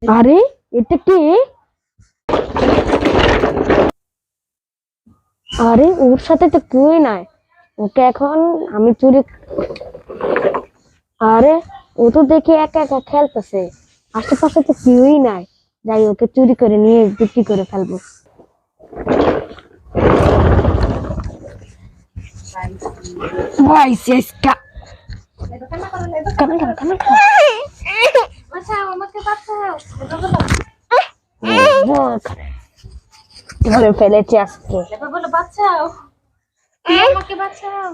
আরে এটা কি? আরে ওর সাথে তো কেউই নাই, ওকে এখন আমি চুরি। আরে ও তো দেখি একা একা খেলতেছে, আশেপাশে তো কেউই নাই। যাই ওকে চুরি করে নিয়ে বিক্রি করে ফেলবো। ভাই শেষকা ধরে ফেলেছি আজকে। বলো বাঁচাও, আমাকে বাঁচাও,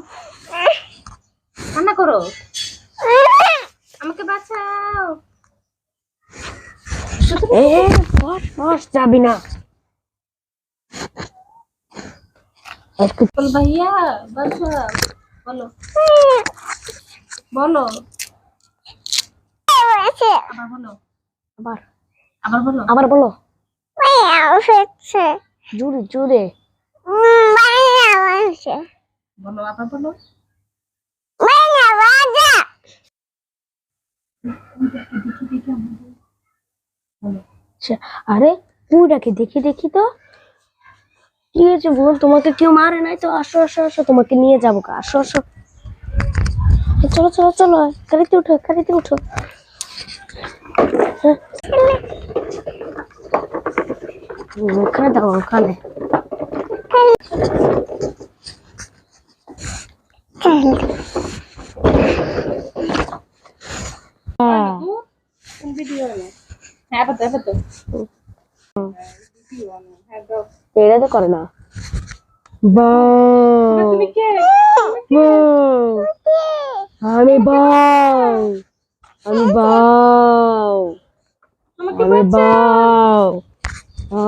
কান্না করো, আমাকে বাঁচাও। যাবি না। বল ভাইয়া বাঁচাও, বলো বলো, আবার বলো, আবার আবার বলো, আবার বলো। জোরে জোরে বলো, আবার বলো। আরে পুরাকে দেখি দেখি তো কি হয়েছে বল, তোমাকে কেউ মারে নাই তো? আসো আসো আসো, তোমাকে নিয়ে যাবো। আসো আসো, চলো চলো চলো, গাড়িতে উঠো গাড়িতে উঠো। ওখানে দাও, ওখানে। হ্যাঁ এবার দেখো তো, এটা তো করে না। বাউ তুমি কে? বাউ, আমি বাউ, আমি বাউ, আমাকে আমি বাঁচাও, বাউ,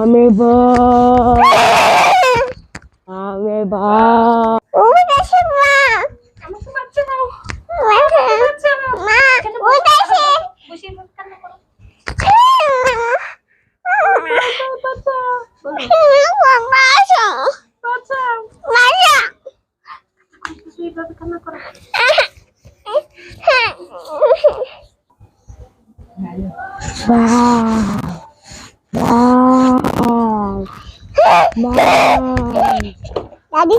আমি বাউ, আমি বাউ। আমাকে বাঁচাও, আমাকে বাঁচাও। বসে কান্না করো, বাঁচাও, বাঁচাও, এইভাবে কান্না করো। Daddy,